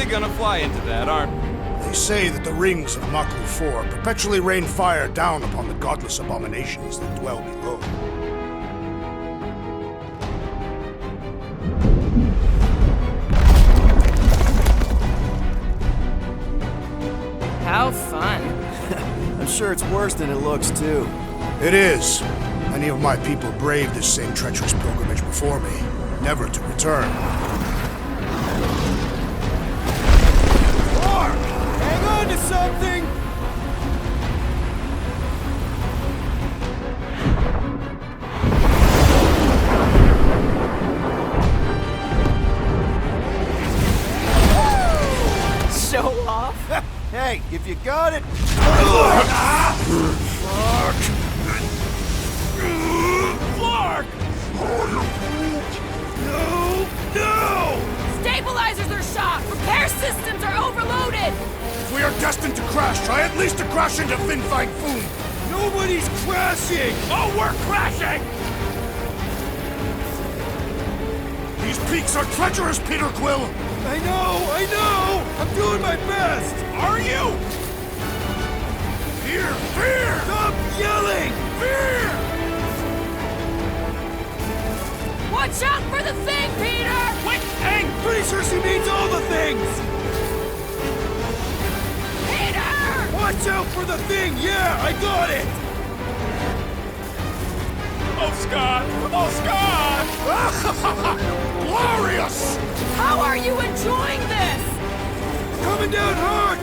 gonna fly into that, aren't we? They say that the rings of Maklu 4 perpetually rain fire down upon the godless abominations that dwell below. How fun. I'm sure it's worse than it looks, too. It is. Many of my people braved this same treacherous pilgrimage before me, never to return. Mark! Hang on to something! Show off. Hey, if you got it... Flark! No! Stabilizers are shot. Repair systems are overloaded. If we are destined to crash, try at least to crash into Fin Fang Foom! Nobody's crashing! Oh, we're crashing! These peaks are treacherous, Peter Quill! I know! I'm doing my best! Are you? Fear! Fear! Stop yelling! Fear! Watch out for the thing, Peter! Wait, hang! Pretty sure she means all the things! Peter! Watch out for the thing! Yeah, I got it! Oh, Scott! Oh, Scott! Glorious! How are you enjoying this? Coming down hard!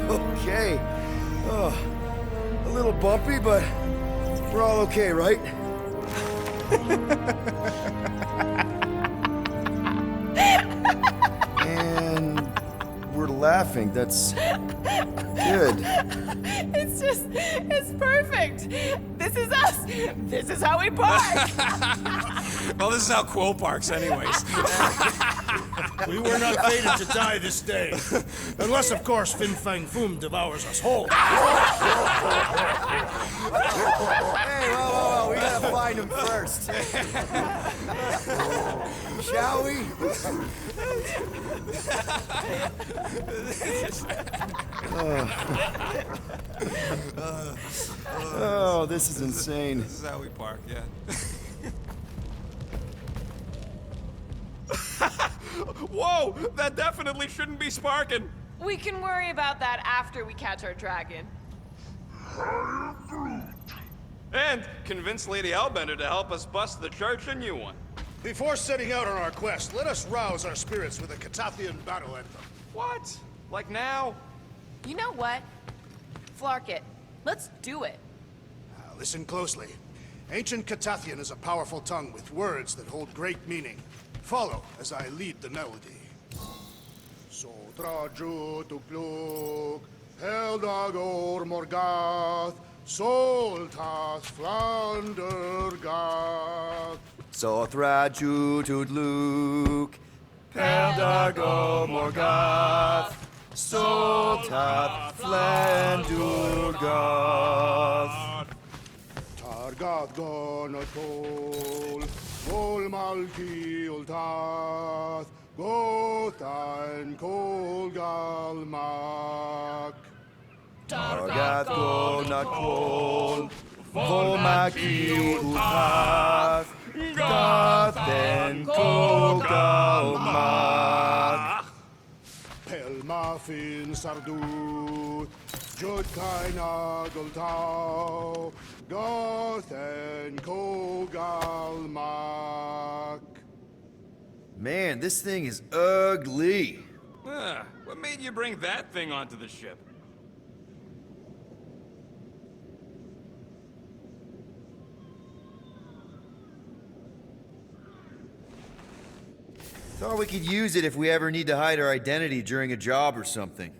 Okay. A little bumpy, but we're all okay, right? And we're laughing. That's good. It's perfect. This is us. This is how we park. Well, this is how Quill parks, anyways. We were not fated to die this day. Unless, of course, Fin Fang Foom devours us whole. Hey, whoa, we gotta find him first. Shall we? Oh, this is insane. This is how we park, yeah. Whoa! That definitely shouldn't be sparking! We can worry about that after we catch our dragon. And convince Lady Hellbender to help us bust the church a new one. Before setting out on our quest, let us rouse our spirits with a Catathian battle anthem. What? Like now? You know what? Flark it. Let's do it. Listen closely. Ancient Catathian is a powerful tongue with words that hold great meaning. Follow as I lead the melody. Sotraju tukluk, Heldagor Morgath, Soltas Flandergath. Sothraju Tudluk, Peldago Morgath, Soltat Flandurgath. Targath Gonotol, Gol Malki Ultath, Gothan Kolgalmak. Targath Gonotol, Volmaki Ultath, Gothen Kolgalmak. Pelmafin Sarduth, Judkaina Gultau, Gothen Kogalmak. Man, this thing is ugly. What made you bring that thing onto the ship? Thought we could use it if we ever need to hide our identity during a job or something.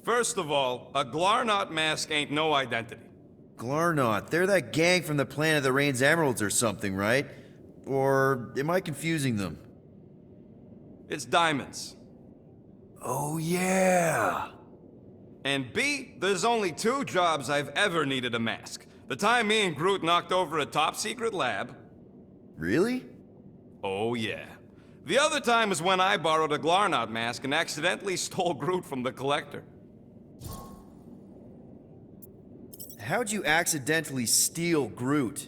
First of all, a Glarnot mask ain't no identity. Glarnot, they're that gang from the Planet of the Rain's Emeralds or something, right? Or am I confusing them? It's diamonds. Oh, yeah. And B, there's only 2 jobs I've ever needed a mask. The time me and Groot knocked over a top-secret lab. Really? Oh, yeah. The other time was when I borrowed a Glarnot mask and accidentally stole Groot from the Collector. How'd you accidentally steal Groot?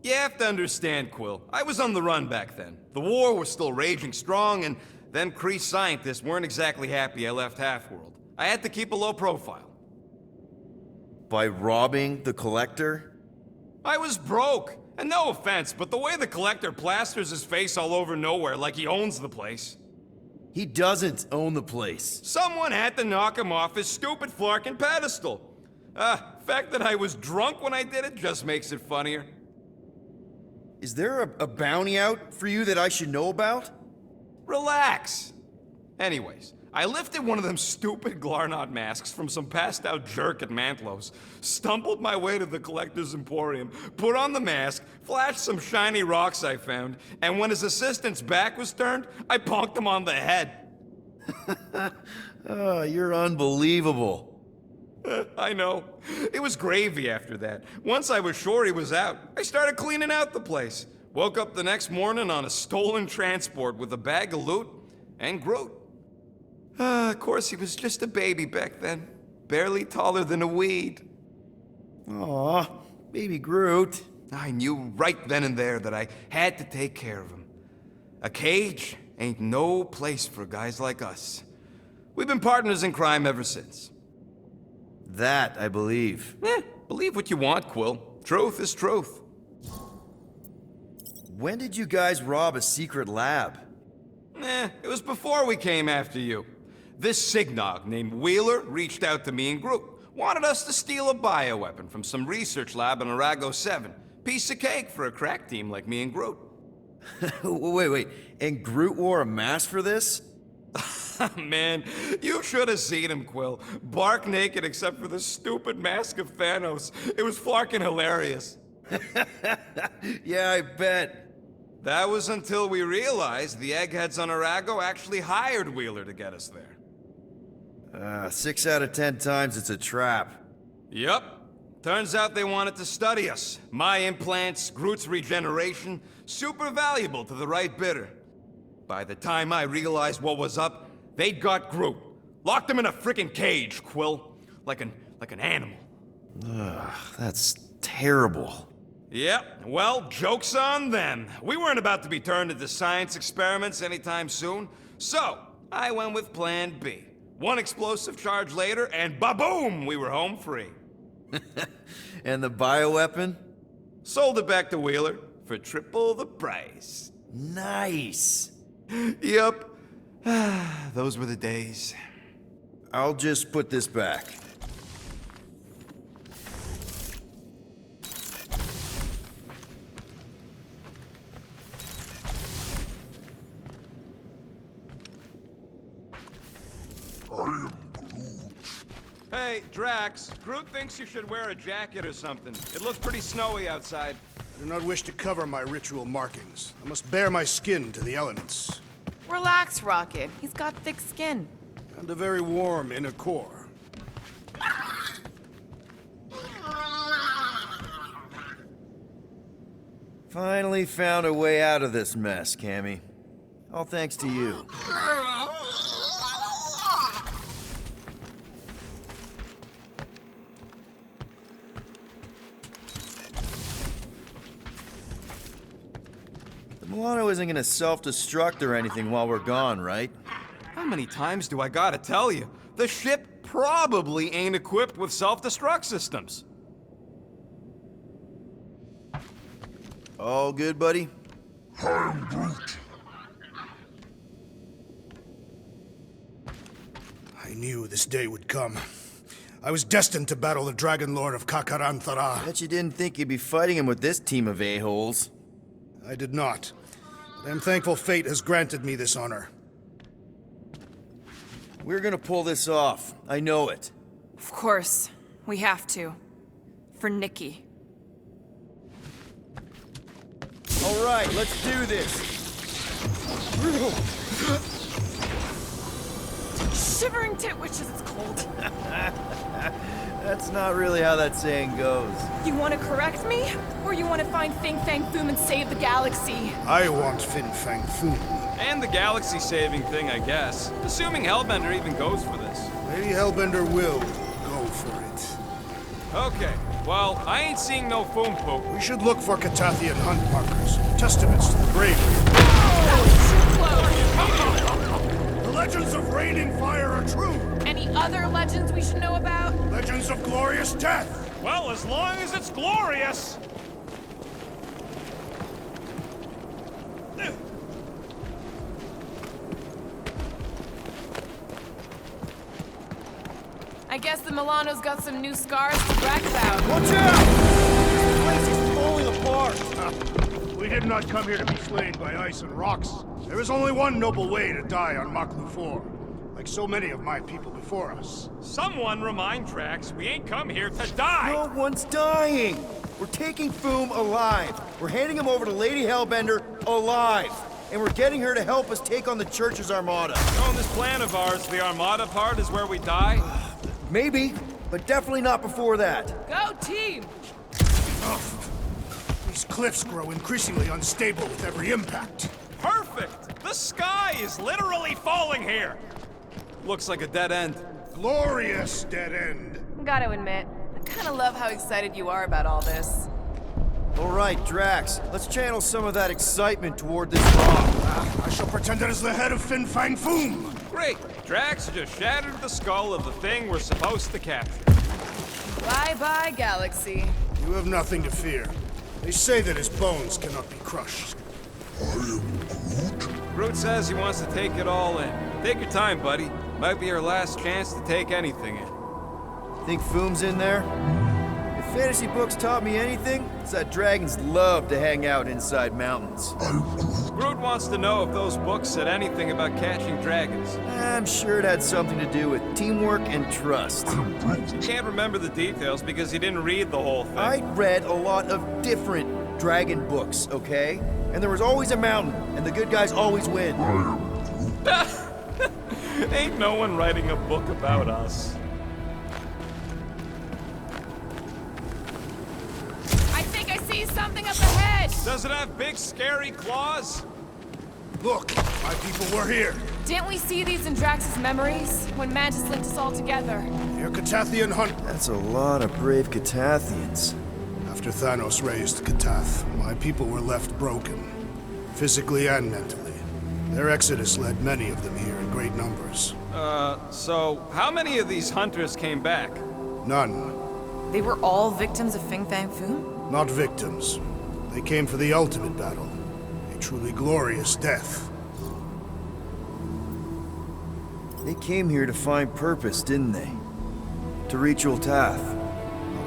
You have to understand, Quill. I was on the run back then. The war was still raging strong, and them Kree scientists weren't exactly happy I left Half-World. I had to keep a low profile. By robbing the Collector? I was broke. And no offense, but the way the Collector plasters his face all over nowhere like he owns the place. He doesn't own the place. Someone had to knock him off his stupid Flarkin pedestal. Fact that I was drunk when I did it just makes it funnier. Is there a bounty out for you that I should know about? Relax. Anyways, I lifted one of them stupid Glarnot masks from some passed-out jerk at Mantlos, stumbled my way to the Collector's Emporium, put on the mask, flashed some shiny rocks I found, and when his assistant's back was turned, I bonked him on the head. Oh, you're unbelievable. I know. It was gravy after that. Once I was sure he was out, I started cleaning out the place. Woke up the next morning on a stolen transport with a bag of loot and Groot. Of course, he was just a baby back then. Barely taller than a weed. Aw, baby Groot. I knew right then and there that I had to take care of him. A cage ain't no place for guys like us. We've been partners in crime ever since. That I believe. Believe what you want, Quill. Truth is truth. When did you guys rob a secret lab? It was before we came after you. This Signog named Wheeler reached out to me and Groot. Wanted us to steal a bioweapon from some research lab in Arago 7. Piece of cake for a crack team like me and Groot. Wait. And Groot wore a mask for this? Man, you should have seen him, Quill. Bark naked except for the stupid mask of Thanos. It was fucking hilarious. Yeah, I bet. That was until we realized the eggheads on Arago actually hired Wheeler to get us there. 6 out of 10 times it's a trap. Yup. Turns out they wanted to study us. My implants, Groot's regeneration, super valuable to the right bidder. By the time I realized what was up, they'd got Groot. Locked him in a frickin' cage, Quill. Like an animal. That's terrible. Yep, well, joke's on them. We weren't about to be turned into science experiments anytime soon, so I went with Plan B. One explosive charge later, and ba-boom, we were home free. And the bioweapon? Sold it back to Wheeler for triple the price. Nice. Yep. Those were the days. I'll just put this back. Hey, Drax, Groot thinks you should wear a jacket or something. It looks pretty snowy outside. I do not wish to cover my ritual markings. I must bare my skin to the elements. Relax, Rocket. He's got thick skin. And a very warm inner core. Finally found a way out of this mess, Cammy. All thanks to you. The Milano isn't gonna self-destruct or anything while we're gone, right? How many times do I gotta tell you? The ship probably ain't equipped with self-destruct systems. All good, buddy? I'm Groot. I knew this day would come. I was destined to battle the Dragon Lord of Kakaranthara. Bet you didn't think you'd be fighting him with this team of a-holes. I did not. I am thankful fate has granted me this honor. We're gonna pull this off. I know it. Of course. We have to. For Nikki. All right, let's do this. Shivering tit wishes it's cold. That's not really how that saying goes. You want to correct me? Or you want to find Fin Fang Foom and save the galaxy? I want Fin Fang Foom. And the galaxy-saving thing, I guess. Assuming Hellbender even goes for this. Maybe Hellbender will go for it. Okay, well, I ain't seeing no foom poop. We should look for Catathian hunt markers, testaments to the bravery. The legends of raining fire are true. Any other legends we should know about? Legends of glorious death. Well, as long as it's glorious. I guess the Milano's got some new scars to brag about. Watch out! This place is falling apart. We did not come here to be slain by ice and rocks. There is only one noble way to die on Maklu 4, like so many of my people before us. Someone remind Drax we ain't come here to die. No one's dying. We're taking Foom alive. We're handing him over to Lady Hellbender alive. And we're getting her to help us take on the Church's armada. On this plan of ours, the Armada part is where we die? Maybe, but definitely not before that. Go team! These cliffs grow increasingly unstable with every impact. Perfect! The sky is literally falling here! Looks like a dead end. Glorious dead end. Gotta admit, I kinda love how excited you are about all this. All right, Drax, let's channel some of that excitement toward this rock. I shall pretend it is the head of Fin Fang Foom. Great! Drax just shattered the skull of the thing we're supposed to capture. Bye-bye, Galaxy. You have nothing to fear. They say that his bones cannot be crushed. Groot says he wants to take it all in. Take your time, buddy. Might be our last chance to take anything in. Think Foom's in there? If fantasy books taught me anything, it's that dragons love to hang out inside mountains. Groot wants to know if those books said anything about catching dragons. I'm sure it had something to do with teamwork and trust. He can't remember the details because he didn't read the whole thing. I read a lot of different dragon books, okay? And there was always a mountain, and the good guys always win. Ain't no one writing a book about us. I think I see something up ahead! Does it have big, scary claws? Look, my people were here. Didn't we see these in Drax's memories? When Mantis linked us all together? Your Catathian hunt. That's a lot of brave Catathians. After Thanos raised Katath, my people were left broken, physically and mentally. Their exodus led many of them here in great numbers. So how many of these hunters came back? None. They were all victims of Fin Fang Foom? Not victims. They came for the ultimate battle. A truly glorious death. They came here to find purpose, didn't they? To reach Ultath.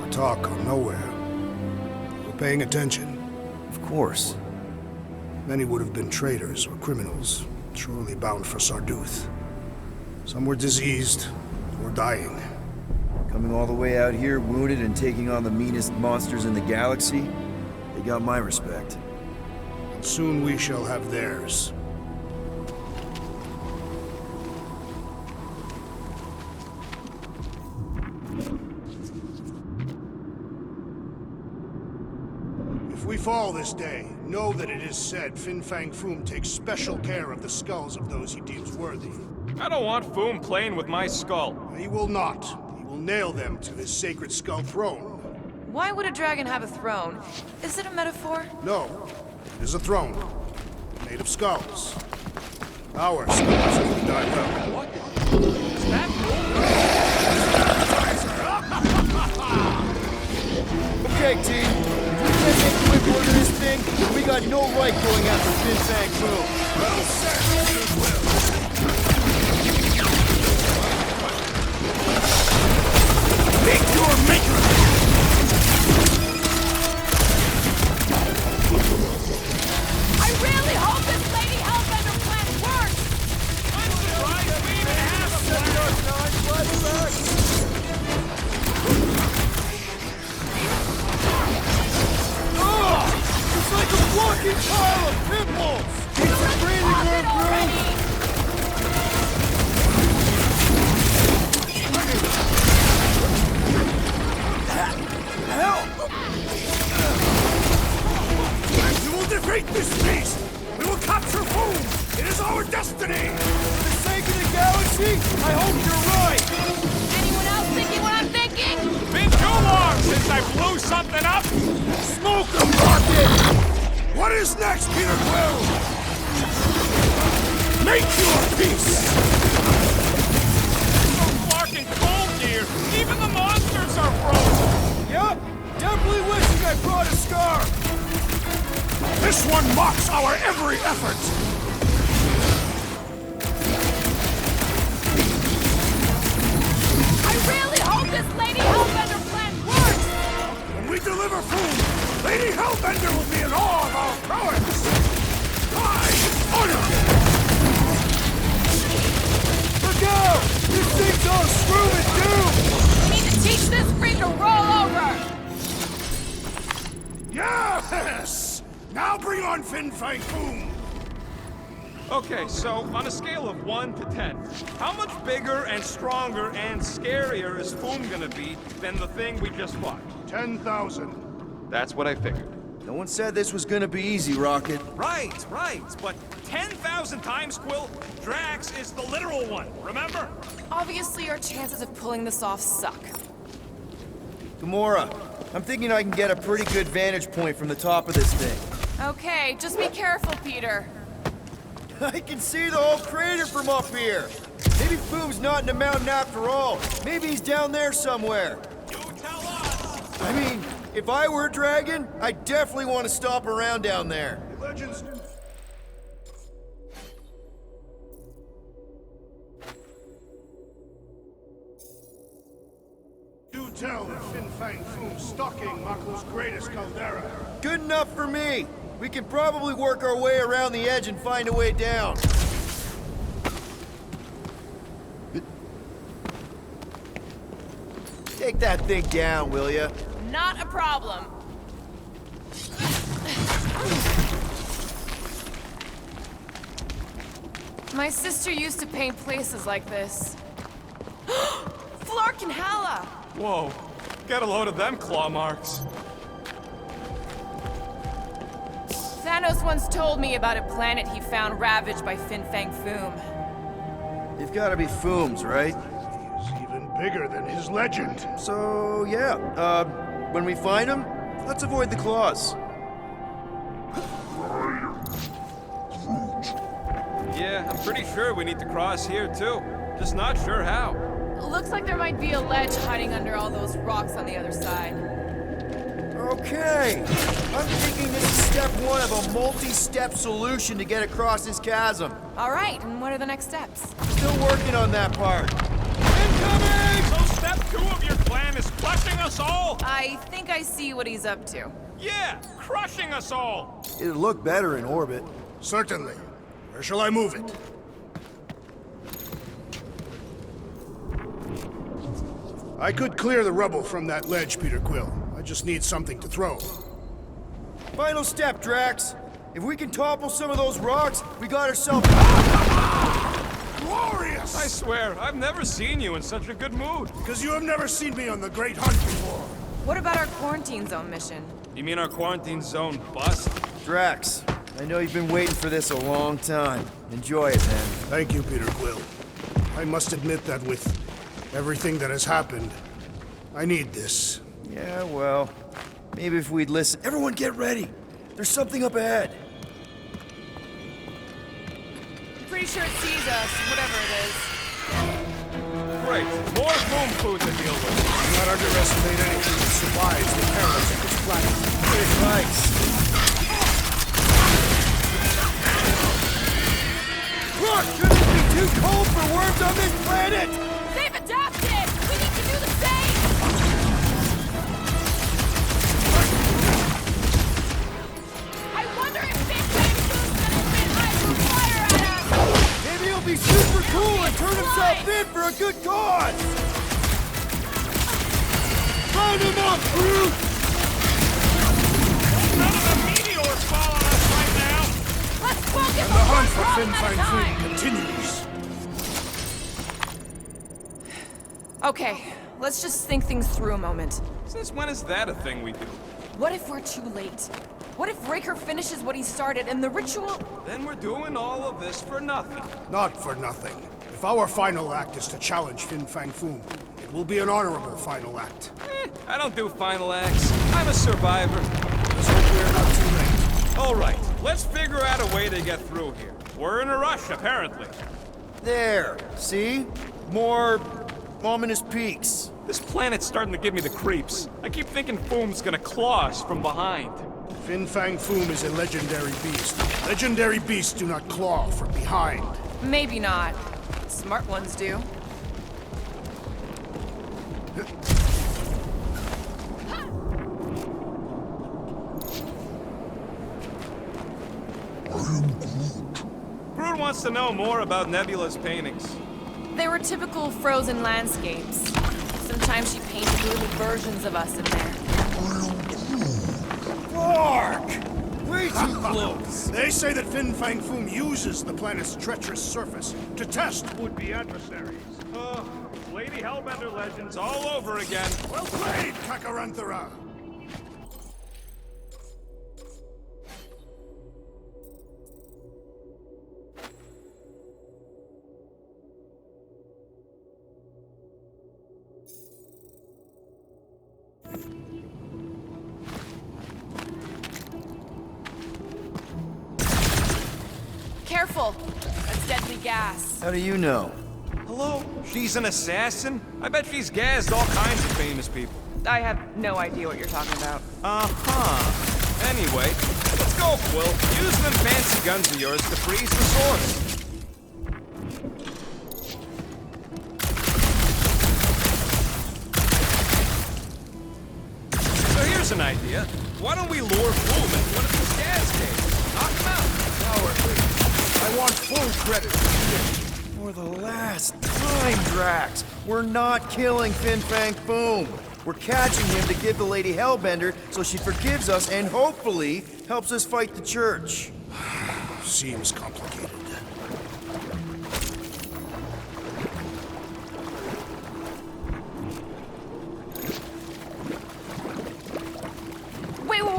Our talk gone nowhere. We're paying attention. Of course. Many would have been traitors or criminals, surely bound for Sarduth. Some were diseased or dying. Coming all the way out here, wounded and taking on the meanest monsters in the galaxy, they got my respect. And soon we shall have theirs. If we fall this day, know that it is said Fin Fang Foom takes special care of the skulls of those he deems worthy. I don't want Foom playing with my skull. He will not. He will nail them to his sacred skull throne. Why would a dragon have a throne? Is it a metaphor? No, it is a throne, made of skulls. Our skulls if we die well. What? Is that Okay, team. If we can't make quick work of this thing, we got no right going after Fin Fang Foom. Well said, Goodwill. Make your maker! I really hope this Lady Hellbender plan works! I'm surprised we even have a plan. It's like a walking something up? Smoke them, Rocket! What is next, Peter Quill? Make your peace! So fucking cold here. Even the monsters are frozen. Yup! Definitely wishing I brought a scarf! This one mocks our every effort! I really hope this Lady Hellbender plan works! When we deliver food, Lady Hellbender will be in awe of our prowess! I honor it! Look out! This thing's all screw and doom! We need to teach this freak to roll over! Yes! Now bring on Fin Fang Foom! Okay, so on a scale of 1 to 10, how much bigger and stronger and scarier is Foom gonna be than the thing we just fought? 10,000. That's what I figured. No one said this was gonna be easy, Rocket. Right. But 10,000 times, Quill, Drax is the literal one, remember? Obviously, our chances of pulling this off suck. Gamora, I'm thinking I can get a pretty good vantage point from the top of this thing. Okay, just be careful, Peter. I can see the whole crater from up here. Maybe Foom's not in the mountain after all. Maybe he's down there somewhere. You tell us. I mean, if I were a dragon, I definitely want to stop around down there. Legends. Do tell that Fin Fang Foom's stalking Mako's greatest caldera. Good enough for me. We can probably work our way around the edge and find a way down. Take that thing down, will ya? Not a problem. My sister used to paint places like this. Flark and Hala! Whoa, get a load of them claw marks. Thanos once told me about a planet he found ravaged by Fin Fang Foom. They've got to be Fooms, right? He's even bigger than his legend. So, yeah, when we find them, let's avoid the claws. Yeah, I'm pretty sure we need to cross here too. Just not sure how. Looks like there might be a ledge hiding under all those rocks on the other side. Okay, I'm thinking this is step one of a multi-step solution to get across this chasm. All right, and what are the next steps? Still working on that part. Incoming! So step 2 of your plan is crushing us all? I think I see what he's up to. Yeah, crushing us all. It'll look better in orbit. Certainly. Where shall I move it? I could clear the rubble from that ledge, Peter Quill. I just need something to throw. Final step, Drax. If we can topple some of those rocks, we got ourselves... Glorious! I swear, I've never seen you in such a good mood. Because you have never seen me on the Great Hunt before. What about our quarantine zone mission? You mean our quarantine zone bust? Drax, I know you've been waiting for this a long time. Enjoy it, man. Thank you, Peter Quill. I must admit that with everything that has happened, I need this. Yeah, well, maybe if we'd listen... Everyone get ready! There's something up ahead. I'm pretty sure it sees us, whatever it is. Great, more Foom food to deal with. Do not underestimate anything that survives the perils of this planet. Very nice. Look, shouldn't it be too cold for worms on this planet? They've adapted! We need to do the same! I wonder if Big Bang Food's gonna spit hydro fire at us! Maybe he'll be super cool and turn himself in for a good cause! Round him up, Groot! None of the meteors fall on us right now. Let's focus And on the hunt one for Fin problem at Fang a time! Foom continues. Okay, let's just think things through a moment. Since when is that a thing we do? What if we're too late? What if Raker finishes what he started and the ritual... Then we're doing all of this for nothing. Not for nothing. If our final act is to challenge Fin Fang Foom, it will be an honorable final act. I don't do final acts. I'm a survivor. Let's hope we're not too late. All right, let's figure out a way to get through here. We're in a rush, apparently. There, see? More ominous peaks. This planet's starting to give me the creeps. I keep thinking Foom's gonna claw us from behind. Fin Fang Foom is a legendary beast. Legendary beasts do not claw from behind. Maybe not. Smart ones do. Groot wants to know more about Nebula's paintings. They were typical frozen landscapes. Sometimes she painted little versions of us in there. Mark! Way too close! They say that Fin Fang Foom uses the planet's treacherous surface to test would-be adversaries. Oh, Lady Hellbender legends all over again. Well played, Kakaranthara! Careful! That's deadly gas. How do you know? Hello? She's an assassin? I bet she's gassed all kinds of famous people. I have no idea what you're talking about. Uh-huh. Anyway, let's go, Quill. Use them fancy guns of yours to freeze the source. So here's an idea. Why don't we lure Foom into one of these gas cages? Knock him out. I want full credit. For the last time, Drax, we're not killing Fin Fang Foom. We're catching him to give the Lady Hellbender so she forgives us and hopefully helps us fight the church. Seems complicated.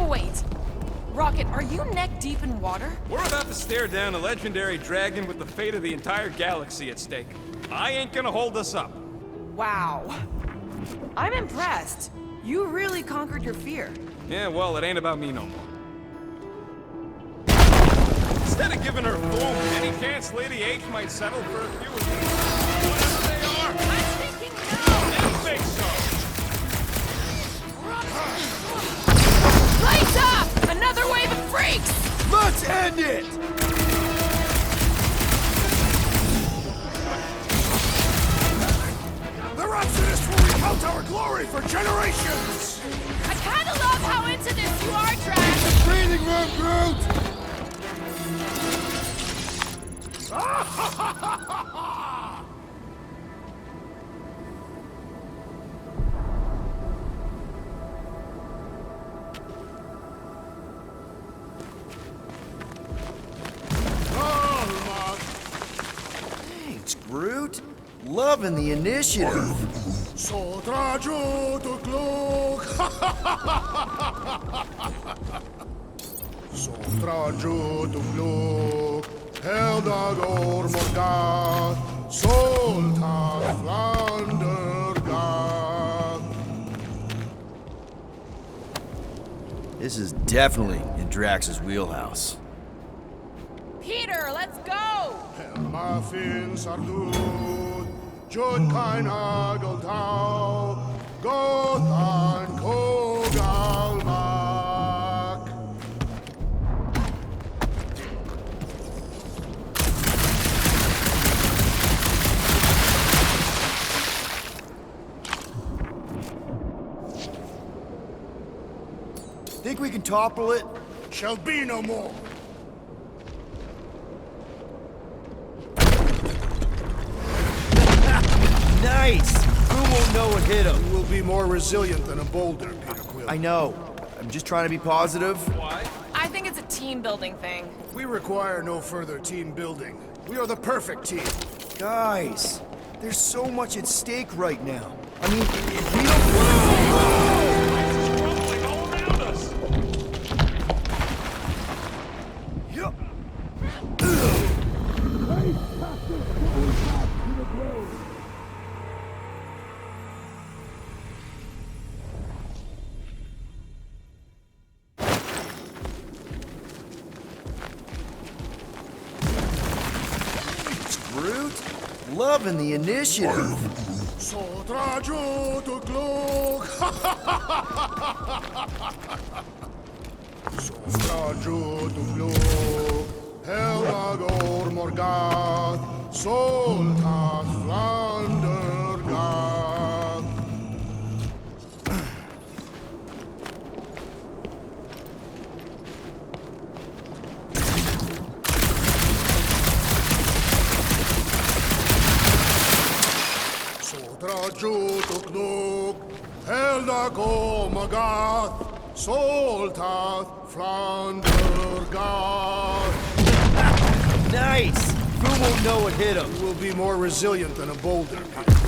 Wait. Rocket, are you neck deep in water? We're about to stare down a legendary dragon with the fate of the entire galaxy at stake. I ain't gonna hold us up. Wow. I'm impressed. You really conquered your fear. Yeah, well, it ain't about me no more. Instead of giving her Foom, any chance Lady H might settle for a few of these? Whatever they are. I'm thinking no! You think so? Lights up! Another wave of freaks! Let's end it! The Rhapsodists will recount our glory for generations! I kinda love how into this you are, Drax! Breathing room, Groot! Thanks, Groot. Loving the initiative. So traju to kluk! So traju to kluk! Heldagor morgat! Solta flandergat! This is definitely in Drax's wheelhouse. Peter, let's go! Muffin sardut, Jud kein Hageltau, Gothan Kogalmak. Think we can topple it? Shall be no more. Nice! Who won't know what hit him? You will be more resilient than a boulder, Peter Quill. I know. I'm just trying to be positive. Why? I think it's a team building thing. We require no further team building. We are the perfect team. Guys, there's so much at stake right now. I mean, if we don't... It's crumbling all around us. Loving the initiative. Sotraju to Glug! Sotraju to Glug! Helgagor Morgath! Soltat Flandergath! Sotraju to Glug! Helgagor Morgath! Soltat Flandergath! Nice! Boom won't know what hit him. You will be more resilient than a boulder.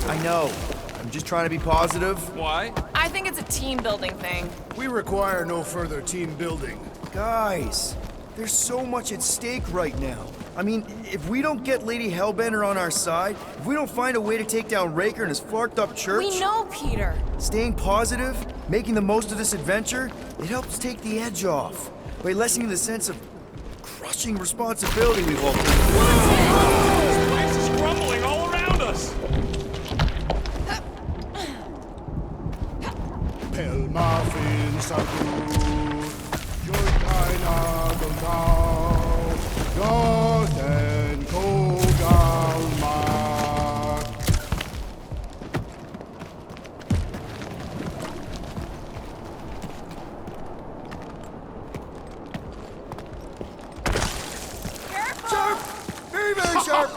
I know. I'm just trying to be positive. Why? I think it's a team building thing. We require no further team building. Guys, there's so much at stake right now. I mean, if we don't get Lady Hellbender on our side, if we don't find a way to take down Raker and his flarked up church, We know, Peter. staying positive, making the most of this adventure, it helps take the edge off by lessening the sense of crushing responsibility we hold. This place is crumbling all around us. Pelmafin Sagur, Joikaina Gontau, Garten Kogalmar. Sharp! Very, very sharp!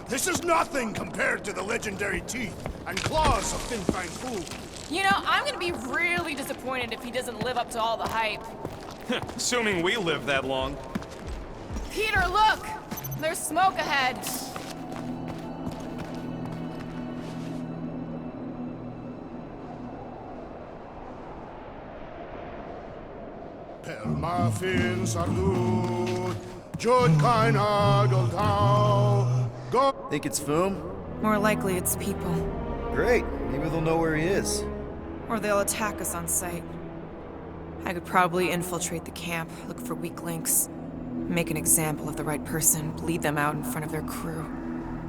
This is nothing compared to the legendary teeth and claws of Fin Fang Foom. You know, I'm gonna be really disappointed if he doesn't live up to all the hype. Assuming we live that long. Peter, look! There's smoke ahead. Pelmafin Sagur, Joikaina Gontau, Garten. Think it's Foom? More likely it's people. Great. Maybe they'll know where he is. Or they'll attack us on sight. I could probably infiltrate the camp, look for weak links, make an example of the right person, bleed them out in front of their crew.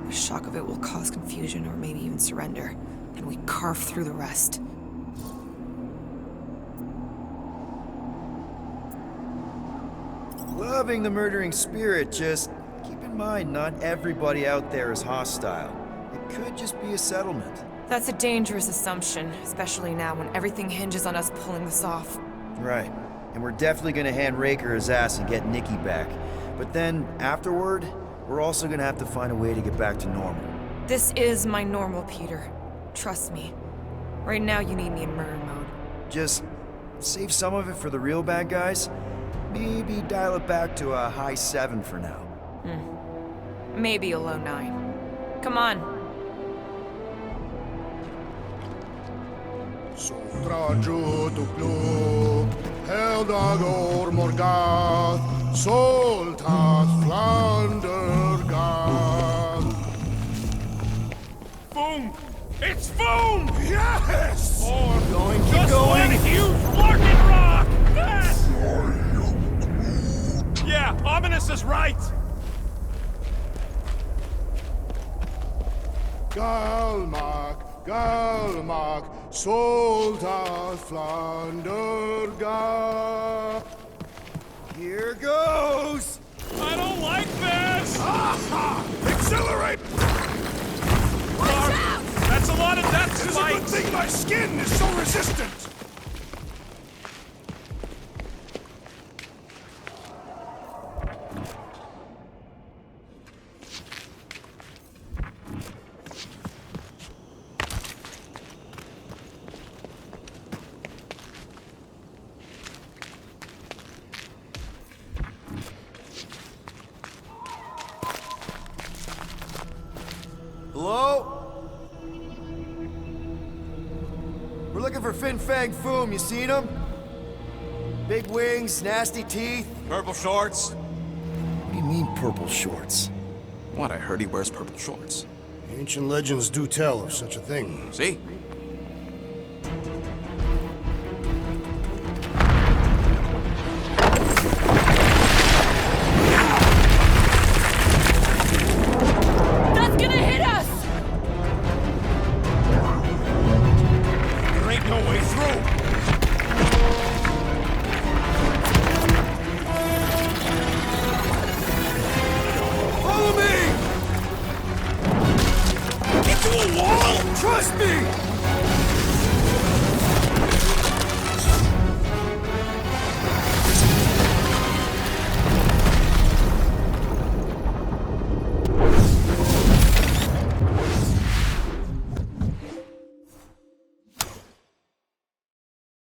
The shock of it will cause confusion or maybe even surrender, and we carve through the rest. Loving the murdering spirit, just keep in mind not everybody out there is hostile. It could just be a settlement. That's a dangerous assumption, especially now when everything hinges on us pulling this off. Right. And we're definitely gonna hand Raker his ass and get Nikki back. But then, afterward, we're also gonna have to find a way to get back to normal. This is my normal, Peter. Trust me. Right now you need me in murder mode. Just save some of it for the real bad guys. Maybe dial it back to a high 7 for now. Maybe a low 9. Come on. Sotraju to Glug, Helgagor Morgath, Soltat Flandergath. Boom! It's Boom! Yes! Or Going, keep just going. one huge larkin rock! That! Yeah, Ominous is right! Galmak, Galmak, Soltat Flandergath. Here goes! I don't like this! Accelerate! That's a lot of death It is a good spikes! thing my skin is so resistant! Hello? We're looking for Fin Fang Foom. You seen him? Big wings, nasty teeth. Purple shorts? What do you mean, purple shorts? What, I heard he wears purple shorts. Ancient legends do tell of such a thing. See? That's gonna hit us! through! Follow me! Into a wall! Trust me!